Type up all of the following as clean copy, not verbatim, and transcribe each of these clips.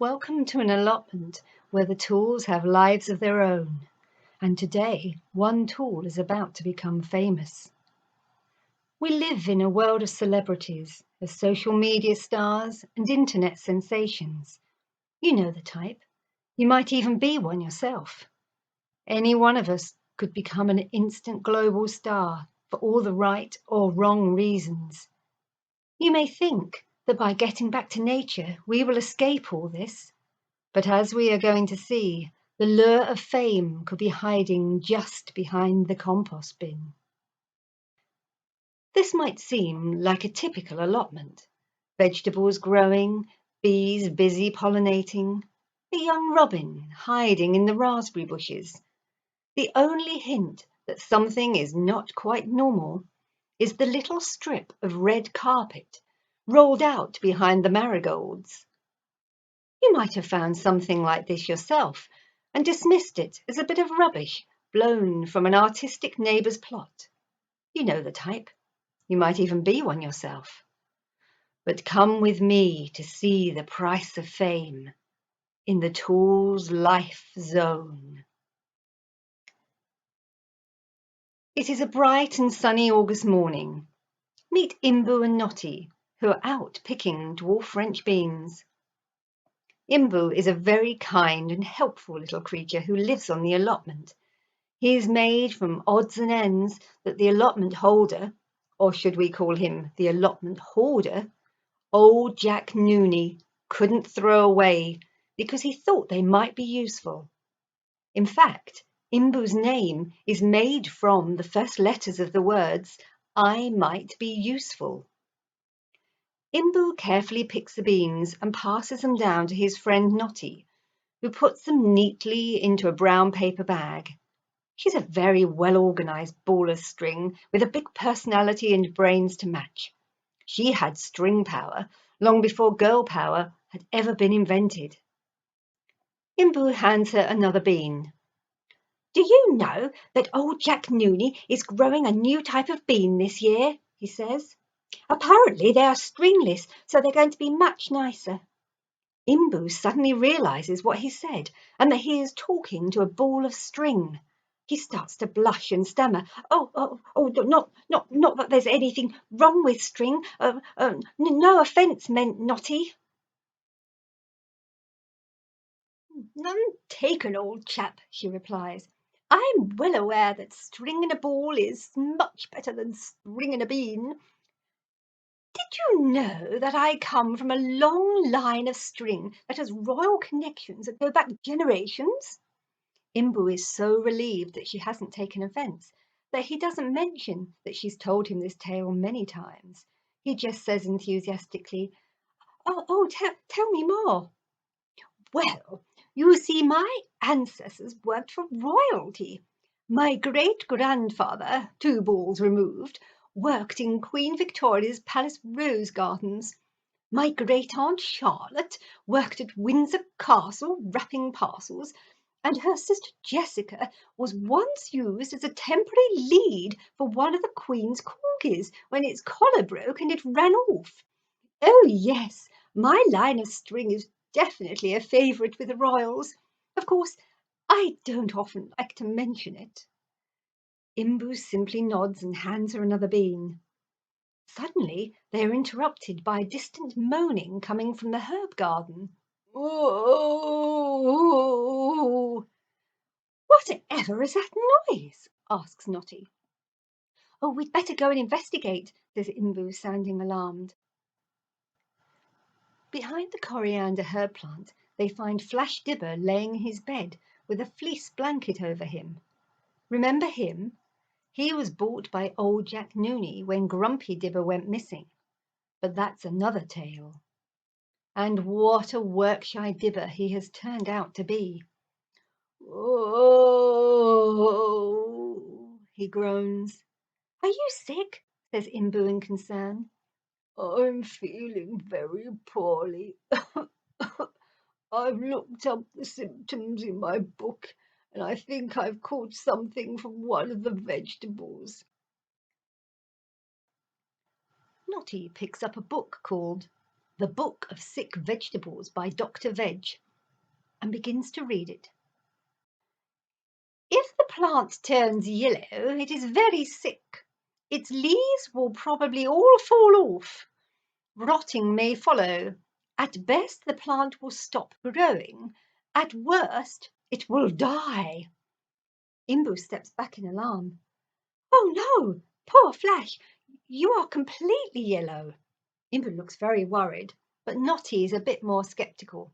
Welcome to an allotment where the tools have lives of their own, and today one tool is about to become famous. We live in a world of celebrities, as social media stars and internet sensations. You know the type. You might even be one yourself. Any one of us could become an instant global star for all the right or wrong reasons. You may think that by getting back to nature we will escape all this. But as we are going to see, the lure of fame could be hiding just behind the compost bin. This might seem like a typical allotment. Vegetables growing, bees busy pollinating, a young robin hiding in the raspberry bushes. The only hint that something is not quite normal is the little strip of red carpet rolled out behind the marigolds. You might have found something like this yourself and dismissed it as a bit of rubbish blown from an artistic neighbour's plot. You know the type. You might even be one yourself. But come with me to see the price of fame in the Tool's life zone. It is a bright and sunny August morning. Meet Imbu and Notty, who are out picking dwarf French beans. Imbu is a very kind and helpful little creature who lives on the allotment. He is made from odds and ends that the allotment holder, or should we call him the allotment hoarder, old Jack Nooney, couldn't throw away because he thought they might be useful. In fact, Imbu's name is made from the first letters of the words, I might be useful. Imbu carefully picks the beans and passes them down to his friend Notty, who puts them neatly into a brown paper bag. She's a very well-organised ball of string with a big personality and brains to match. She had string power long before girl power had ever been invented. Imbu hands her another bean. Do you know that old Jack Nooney is growing a new type of bean this year? He says. Apparently they are stringless, so they're going to be much nicer. Imbu suddenly realises what he said and that he is talking to a ball of string. He starts to blush and stammer. Oh, not that there's anything wrong with string. No offence meant, Notty. None taken, old chap, she replies. I'm well aware that string in a ball is much better than string in a bean. Did you know that I come from a long line of string that has royal connections that go back generations? Imbu is so relieved that she hasn't taken offence that he doesn't mention that she's told him this tale many times. He just says enthusiastically, tell me more. Well, you see, my ancestors worked for royalty. My great-grandfather, 2 balls removed, worked in Queen Victoria's Palace Rose Gardens. My great-aunt Charlotte worked at Windsor Castle wrapping parcels, and her sister Jessica was once used as a temporary lead for one of the Queen's corgis when its collar broke and it ran off. Oh yes, my line of string is definitely a favourite with the royals. Of course, I don't often like to mention it. Imbu simply nods and hands her another bean. Suddenly, they are interrupted by distant moaning coming from the herb garden. Oh! Whatever is that noise? Asks Notty. Oh, we'd better go and investigate, says Imbu, sounding alarmed. Behind the coriander herb plant, they find Flash Dibber laying in his bed with a fleece blanket over him. Remember him? He was bought by old Jack Nooney when Grumpy Dibber went missing. But that's another tale. And what a work-shy Dibber he has turned out to be. Oh, he groans. Are you sick? Says Imbu in concern. I'm feeling very poorly. I've looked up the symptoms in my book and I think I've caught something from one of the vegetables. Notty picks up a book called The Book of Sick Vegetables by Dr. Veg, and begins to read it. If the plant turns yellow, it is very sick. Its leaves will probably all fall off. Rotting may follow. At best, the plant will stop growing. At worst, it will die. Imbu steps back in alarm. Oh no, poor Flash, you are completely yellow. Imbu looks very worried, but Notty is a bit more sceptical.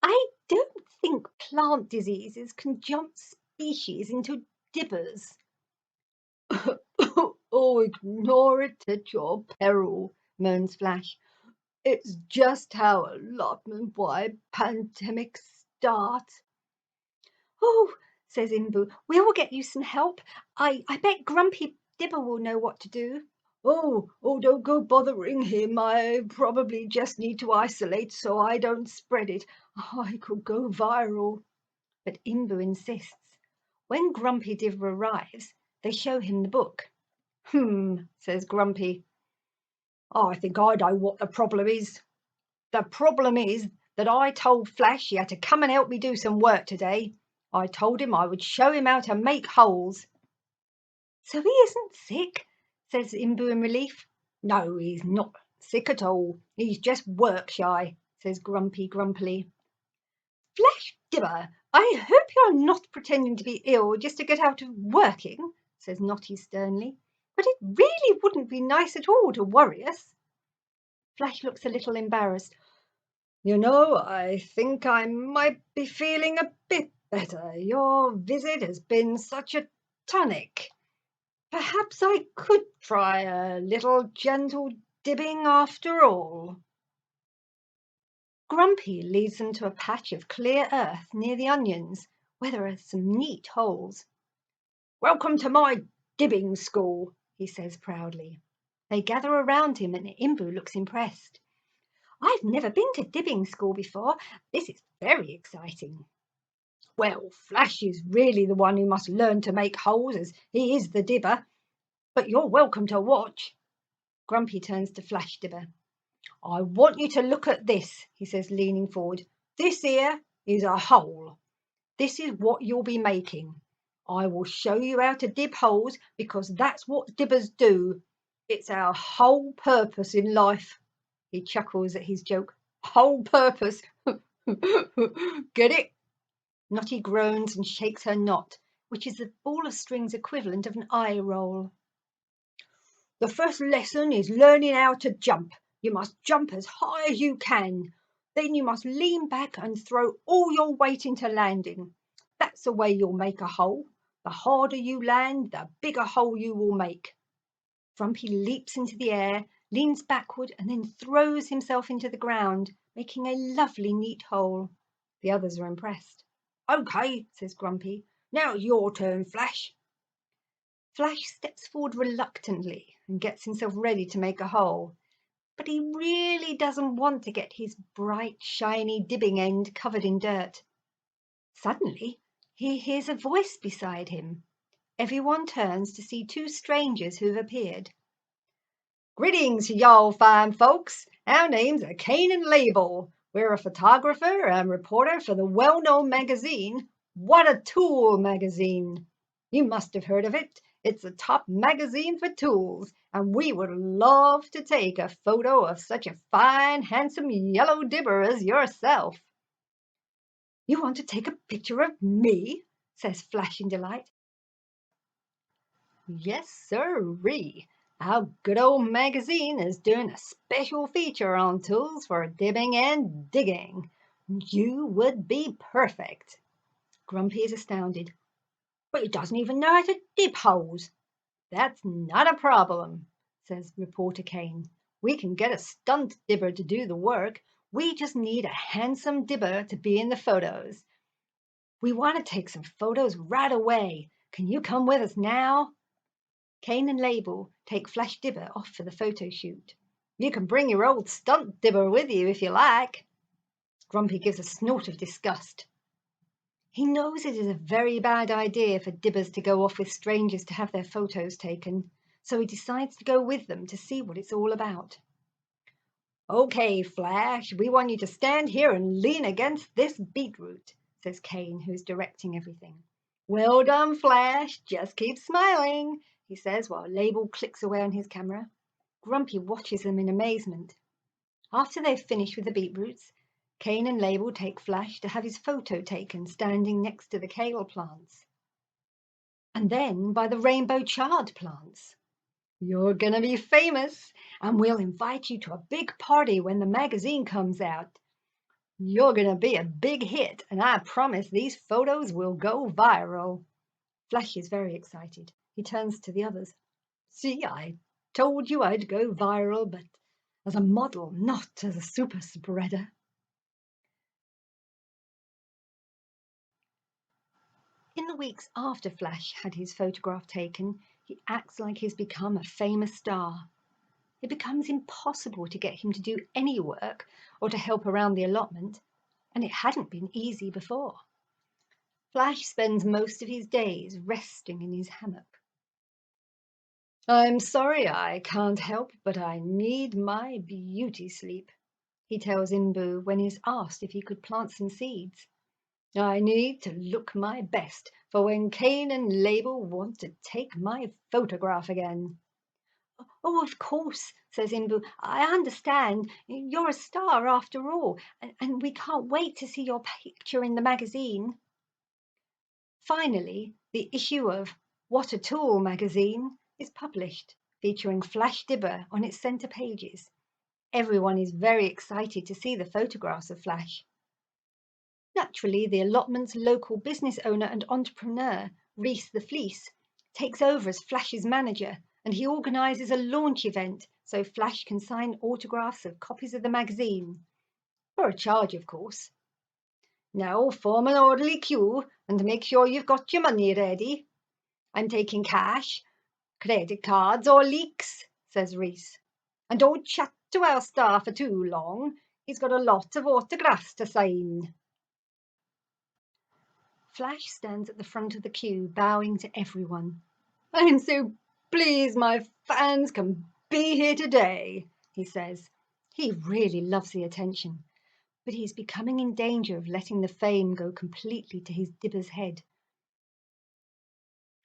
I don't think plant diseases can jump species into dibbers. Oh, ignore it at your peril, moans Flash. It's just how allotment-wide pandemics start. Oh, says Imbu, we'll get you some help. I bet Grumpy Dibber will know what to do. Oh, don't go bothering him. I probably just need to isolate so I don't spread it. I could go viral. But Imbu insists. When Grumpy Dibber arrives, they show him the book. Says Grumpy. I think I know what the problem is. The problem is that I told Flash he had to come and help me do some work today. I told him I would show him how to make holes. So he isn't sick, says Imbu in relief. No, he's not sick at all. He's just work shy, says Grumpy grumpily. Flash Dibber, I hope you're not pretending to be ill just to get out of working, says Notty sternly. But it really wouldn't be nice at all to worry us. Flash looks a little embarrassed. I think I might be feeling a bit better. Your visit has been such a tonic. Perhaps I could try a little gentle dibbing after all. Grumpy leads them to a patch of clear earth near the onions, where there are some neat holes. Welcome to my dibbing school, he says proudly. They gather around him and Imbu looks impressed. I've never been to dibbing school before. This is very exciting. Well, Flash is really the one who must learn to make holes, as he is the dibber. But you're welcome to watch. Grumpy turns to Flash Dibber. I want you to look at this, he says, leaning forward. This here is a hole. This is what you'll be making. I will show you how to dib holes because that's what dibbers do. It's our whole purpose in life. He chuckles at his joke. Whole purpose. Get it? Notty groans and shakes her knot, which is the ball of string's equivalent of an eye roll. The first lesson is learning how to jump. You must jump as high as you can. Then you must lean back and throw all your weight into landing. That's the way you'll make a hole. The harder you land, the bigger hole you will make. Grumpy leaps into the air, leans backward, and then throws himself into the ground, making a lovely neat hole. The others are impressed. OK, says Grumpy. Now it's your turn, Flash. Flash steps forward reluctantly and gets himself ready to make a hole. But he really doesn't want to get his bright, shiny dibbing end covered in dirt. Suddenly, he hears a voice beside him. Everyone turns to see two strangers who've appeared. Greetings, y'all fine folks. Our names are Cain and Label. We're a photographer and reporter for the well-known magazine, What a Tool magazine. You must have heard of it. It's a top magazine for tools, and we would love to take a photo of such a fine, handsome yellow dibber as yourself. You want to take a picture of me? Says Flash in delight. Yes, sirree. Our good old magazine is doing a special feature on tools for dibbing and digging. You would be perfect. Grumpy is astounded. But he doesn't even know how to dib holes. That's not a problem, says reporter Cain. We can get a stunt dibber to do the work. We just need a handsome dibber to be in the photos. We want to take some photos right away. Can you come with us now? Cain and Label take Flash Dibber off for the photo shoot. You can bring your old stunt dibber with you if you like. Grumpy gives a snort of disgust. He knows it is a very bad idea for dibbers to go off with strangers to have their photos taken, so he decides to go with them to see what it's all about. Okay, Flash, we want you to stand here and lean against this beetroot, says Kane, who's directing everything. Well done, Flash. Just keep smiling, he says while Label clicks away on his camera. Grumpy watches them in amazement. After they've finished with the beetroots, Kane and Label take Flash to have his photo taken standing next to the kale plants. And then by the rainbow chard plants. You're gonna be famous, and we'll invite you to a big party when the magazine comes out. You're gonna be a big hit, and I promise these photos will go viral. Flash is very excited. He turns to the others. See, I told you I'd go viral, but as a model, not as a super spreader. In the weeks after Flash had his photograph taken, he acts like he's become a famous star. It becomes impossible to get him to do any work or to help around the allotment, and it hadn't been easy before. Flash spends most of his days resting in his hammock. I'm sorry I can't help, but I need my beauty sleep, he tells Imbu when he's asked if he could plant some seeds. I need to look my best for when Kane and Label want to take my photograph again. Oh, of course, says Imbu. I understand. You're a star after all, and we can't wait to see your picture in the magazine. Finally, the issue of What a Tool magazine is published, featuring Flash Dibber on its centre pages. Everyone is very excited to see the photographs of Flash. Naturally, the allotment's local business owner and entrepreneur, Reese the Fleece, takes over as Flash's manager, and he organises a launch event so Flash can sign autographs of copies of the magazine. For a charge, of course. Now form an orderly queue and make sure you've got your money ready. I'm taking cash, credit cards or leaks, says Reese. And don't chat to our star for too long. He's got a lot of autographs to sign. Flash stands at the front of the queue, bowing to everyone. I'm so pleased my fans can be here today, he says. He really loves the attention, but he's becoming in danger of letting the fame go completely to his Dibber's head.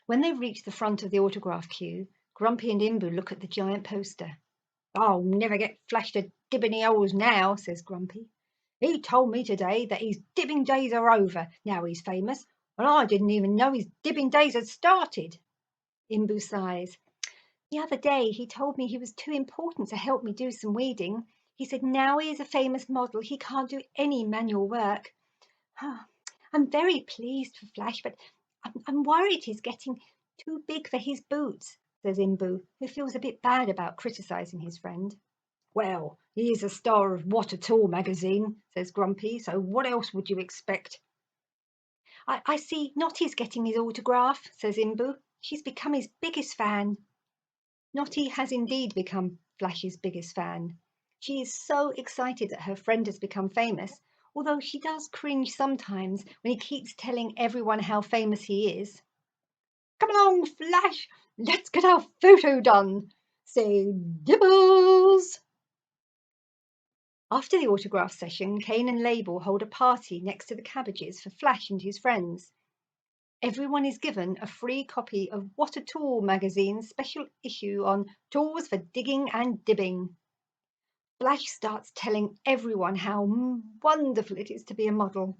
When they reach the front of the autograph queue, Grumpy and Imbu look at the giant poster. I'll never get Flash to dib any holes now, says Grumpy. He told me today that his dibbing days are over now he's famous, and I didn't even know his dibbing days had started. Imbu sighs. The other day he told me he was too important to help me do some weeding. He said now he is a famous model, he can't do any manual work. I'm very pleased for Flash, but I'm worried he's getting too big for his boots, says Imbu, who feels a bit bad about criticising his friend. Well, he is a star of What a Tool magazine, says Grumpy, so what else would you expect? I see Nottie's getting his autograph, says Imbu. She's become his biggest fan. Nottie has indeed become Flash's biggest fan. She is so excited that her friend has become famous, although she does cringe sometimes when he keeps telling everyone how famous he is. Come along, Flash, let's get our photo done. Say dibbles. After the autograph session, Kane and Label hold a party next to the cabbages for Flash and his friends. Everyone is given a free copy of What a Tool magazine's special issue on tools for digging and dibbing. Flash starts telling everyone how wonderful it is to be a model.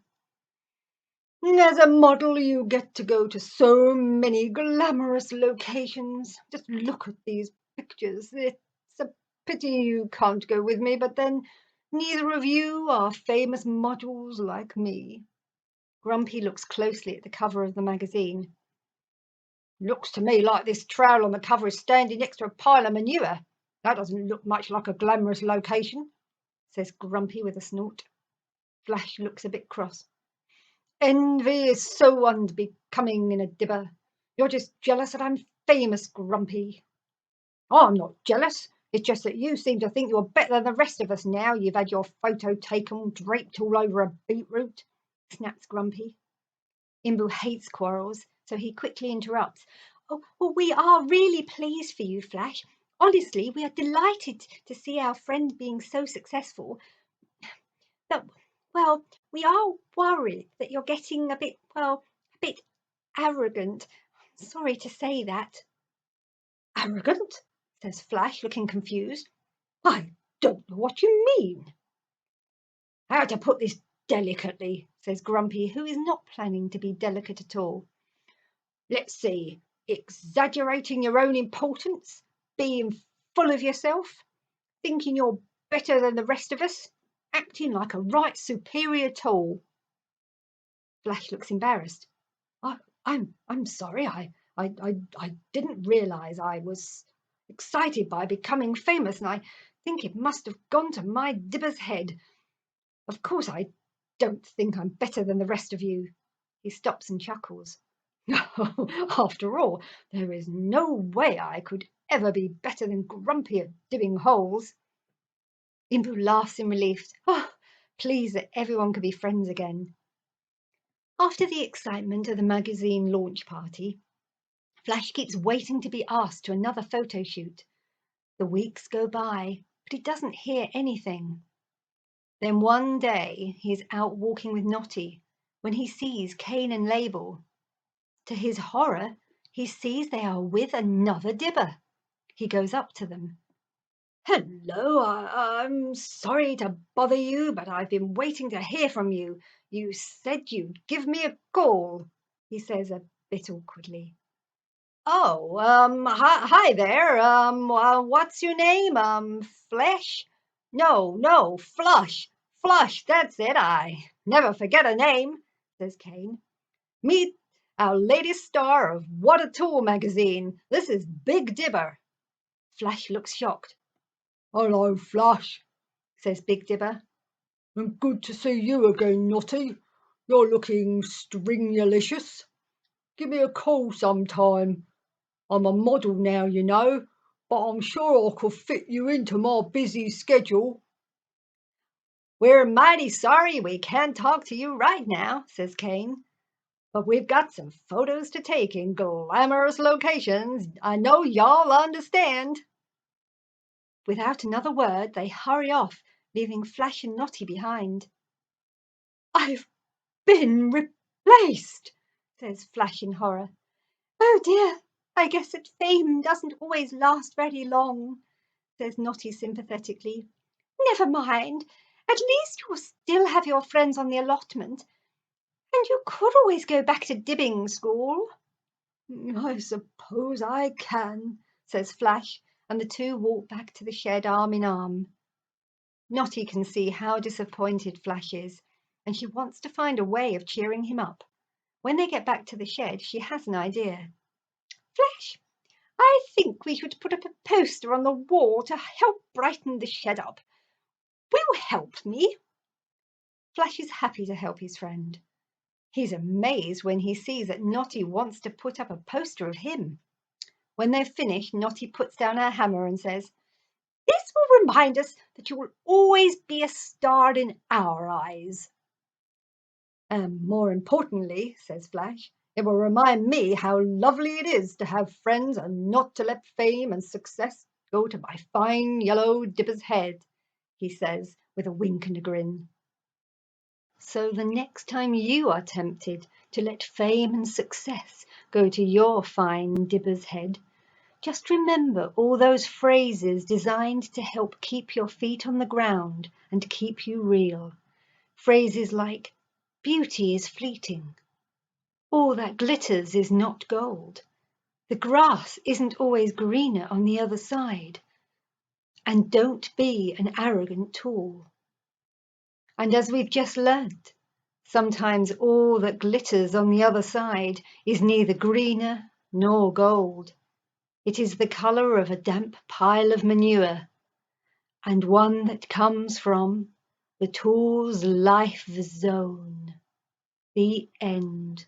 As a model, you get to go to so many glamorous locations. Just look at these pictures. It's a pity you can't go with me, but then neither of you are famous models like me. Grumpy looks closely at the cover of the magazine. Looks to me like this trowel on the cover is standing next to a pile of manure. That doesn't look much like a glamorous location, says Grumpy with a snort. Flash looks a bit cross. Envy is so unbecoming in a dibber. You're just jealous that I'm famous, Grumpy. I'm not jealous. It's just that you seem to think you're better than the rest of us now you've had your photo taken draped all over a beetroot, snaps Grumpy. Imbu hates quarrels, so he quickly interrupts. Oh, well, we are really pleased for you, Flash. Honestly, we are delighted to see our friend being so successful. But, well, we are worried that you're getting a bit arrogant. Sorry to say that. Arrogant? Says Flash, looking confused. I don't know what you mean. How to put this delicately, says Grumpy, who is not planning to be delicate at all. Let's see, exaggerating your own importance, being full of yourself, thinking you're better than the rest of us, acting like a right superior tool. Flash looks embarrassed. I'm sorry, I didn't realise I was excited by becoming famous, and I think it must have gone to my Dibber's head. Of course I don't think I'm better than the rest of you. He stops and chuckles. After all, there is no way I could ever be better than Grumpy at dibbing holes. Imbu laughs in relief. Oh, pleased that everyone could be friends again. After the excitement of the magazine launch party, Flash keeps waiting to be asked to another photo shoot. The weeks go by, but he doesn't hear anything. Then one day he's out walking with Notty when he sees Kane and Label. To his horror, he sees they are with another Dibber. He goes up to them. Hello, I'm sorry to bother you, but I've been waiting to hear from you. You said you'd give me a call, he says a bit awkwardly. Oh, hi there. What's your name? Flesh? No, Flush. Flush, that's it. I never forget a name, says Kane. Meet our latest star of What a Tool magazine. This is Big Dibber. Flash looks shocked. Hello, Flash, says Big Dibber. And good to see you again, Notty. You're looking stringulicious. Give me a call sometime. I'm a model now, you know, but I'm sure I could fit you into my busy schedule. We're mighty sorry we can't talk to you right now, says Kane. But we've got some photos to take in glamorous locations. I know y'all understand. Without another word, they hurry off, leaving Flash and Notty behind. I've been replaced, says Flash in horror. Oh dear, I guess that fame doesn't always last very long, says Notty sympathetically. Never mind, at least you'll still have your friends on the allotment, and you could always go back to dibbing school. I suppose I can, says Flash, and the two walk back to the shed arm in arm. Notty can see how disappointed Flash is, and she wants to find a way of cheering him up. When they get back to the shed, she has an idea. Flash, I think we should put up a poster on the wall to help brighten the shed up. Will you help me? Flash is happy to help his friend. He's amazed when he sees that Notty wants to put up a poster of him. When they've finished, Notty puts down her hammer and says, This will remind us that you will always be a star in our eyes. And more importantly, says Flash, it will remind me how lovely it is to have friends and not to let fame and success go to my fine yellow Dibber's head, he says with a wink and a grin. So the next time you are tempted to let fame and success go to your fine Dibber's head, just remember all those phrases designed to help keep your feet on the ground and keep you real. Phrases like, beauty is fleeting. All that glitters is not gold. The grass isn't always greener on the other side. And don't be an arrogant tool. And as we've just learnt, sometimes all that glitters on the other side is neither greener nor gold. It is the colour of a damp pile of manure, and one that comes from the tool's life zone. The end.